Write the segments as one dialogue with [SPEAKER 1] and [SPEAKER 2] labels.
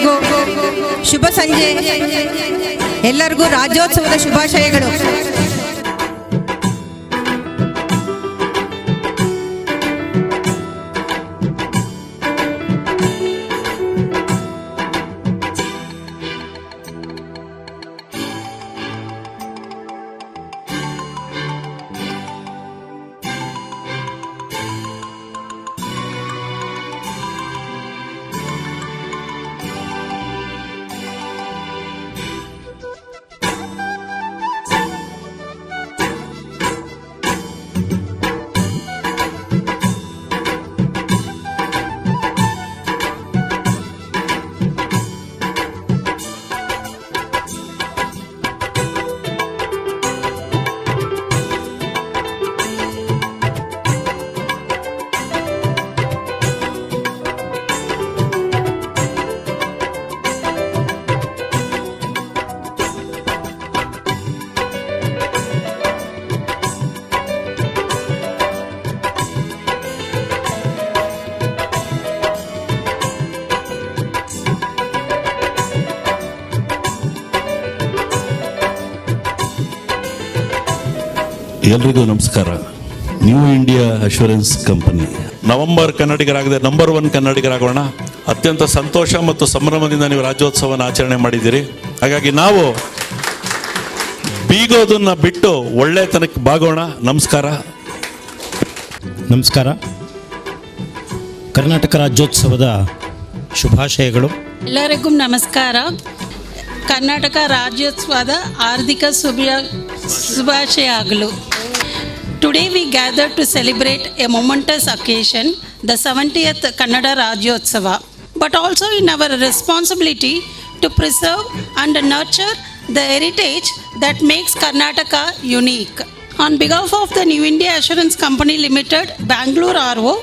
[SPEAKER 1] ಎಲ್ಲರಿಗೂ ಶುಭ ಸಂಜೆ. ಎಲ್ಲರಿಗೂ ರಾಜ್ಯೋತ್ಸವದ ಶುಭಾಶಯಗಳು.
[SPEAKER 2] ಎಲ್ರಿಗೂ ನಮಸ್ಕಾರ. New India assurance company November ಕನ್ನಡಿಗರಾಗದೆ ನಂಬರ್ 1 ಕನ್ನಡಿಗರಾಗೋಣ. ಅತ್ಯಂತ ಸಂತೋಷ ಮತ್ತು ಸಂಭ್ರಮದಿಂದ ನೀವು ರಾಜ್ಯೋತ್ಸವನ ಆಚರಣೆ ಮಾಡಿದ್ದೀರಿ. ಹಾಗಾಗಿ ನಾವು ಬೀಗೋದನ್ನ ಬಿಟ್ಟು ಒಳ್ಳೆತನಕ್ಕೆ ಬಾಗೋಣ. ನಮಸ್ಕಾರ.
[SPEAKER 3] ನಮಸ್ಕಾರ. ಕರ್ನಾಟಕ ರಾಜ್ಯೋತ್ಸವದ ಶುಭಾಶಯಗಳು.
[SPEAKER 4] ಎಲ್ಲರಿಗೂ ನಮಸ್ಕಾರ. ಕರ್ನಾಟಕ ರಾಜ್ಯೋತ್ಸವದ ಹಾರ್ದಿಕ ಶುಭಾಶಯಗಳು. Today we gather to celebrate a momentous occasion, the 70th Kannada Rajyotsava, but also in our responsibility to preserve and nurture the heritage that makes Karnataka unique. On behalf of the New India Assurance Company Limited, Bangalore RO,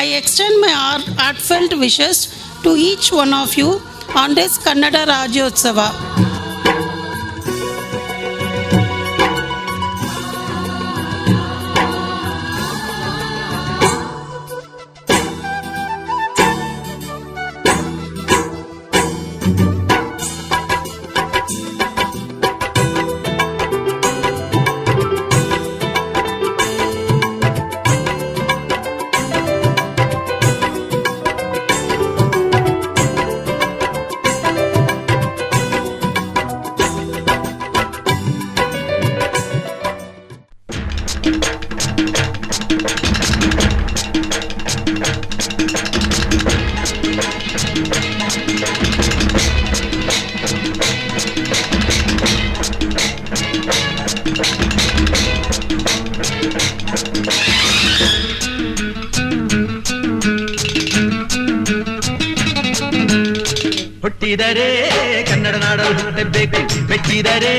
[SPEAKER 4] I extend my heartfelt wishes to each one of you on this Kannada Rajyotsava.
[SPEAKER 5] ಹುಟ್ಟಿದರೆ ಕನ್ನಡ ನಾಡಲು ಹುಟ್ಟಬೇಕು, ಮೆಟ್ಟಿದರೆ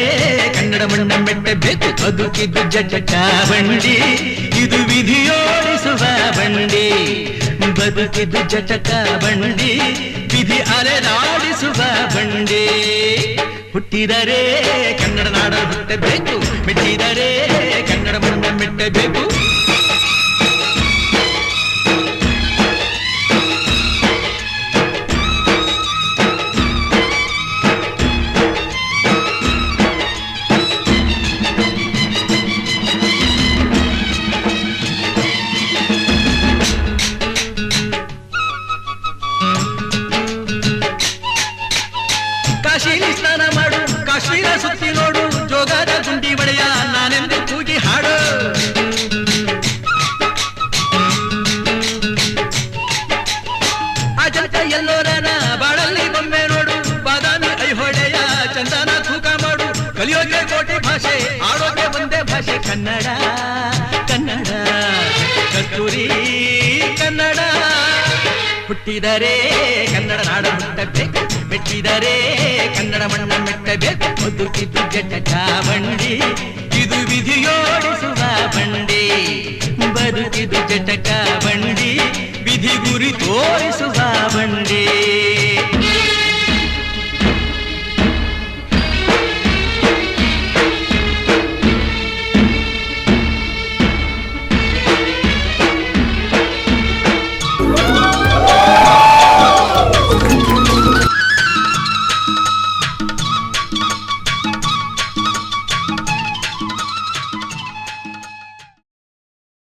[SPEAKER 5] ಕನ್ನಡ ಮಣ್ಣ ಮೆಟ್ಟಬೇಕು. ಬದುಕಿದ್ದು ಜಟಕ ಬಂಡಿ, ಇದು ವಿಧಿಯೋಡಿಸುವ ಬಂಡಿ. ಬದುಕಿದ್ದು ಜಟಕ ಬಂಡಿ, ವಿಧಿ ಅಲೆದಾಡಿಸುವ ಬಂಡಿ. ಹುಟ್ಟಿದರೆ ಕನ್ನಡ ನಾಡಲು ಹುಟ್ಟಬೇಕು, ಮೆಟ್ಟಿದರೆ ಕನ್ನಡ ಮಣ್ಣ ಮೆಟ್ಟಬೇಕು. ಕಾಶಿಲಿ ಸ್ನಾನ ಮಾಡು, ಕಾಶ್ಮೀರ ಸುತ್ತಿ ನೋಡು, ಜೋಗದ ಗುಂಡಿ ಒಡೆಯ ನಾನೆಂದು ಕೂಗಿ ಹಾಡು. ಅಜಂತ ಎಲ್ಲೋರನ ಬಾಳಲ್ಲಿ ಬೊಮ್ಮೆ ನೋಡು, ಬಾದಾಮಿ ಐಹೊಳೆಯ ಚಂದನ ತೂಕ ಮಾಡು. ಕಲಿಯೋಕೆ ಕೋಟಿ ಭಾಷೆ, ಆಡೋಕೆ ಒಂದೇ ಭಾಷೆ ಕನ್ನಡ. ಕನ್ನಡ ಕಸ್ತೂರಿ ಕನ್ನಡ. ಹುಟ್ಟಿದರೆ ಕನ್ನಡ ನಾಡ ಹುಟ್ಟಬೇಕು, ಮೆಟ್ಟಿದರೆ ಕನ್ನಡ ಮಣ್ಣ ಮೆಟ್ಟಬೇಕು. ಬದುಕಿದ್ದು ಜಟಕ ಬಂಡಿ, ಇದು ವಿಧಿಯೋಡಿಸುವ ಬಂಡಿ. ಬದುಕಿದ್ದು ಜಟಕ ಬಂಡಿ, ವಿಧಿ ಗುರಿ ತೋರಿಸುವ ಬಂಡಿ.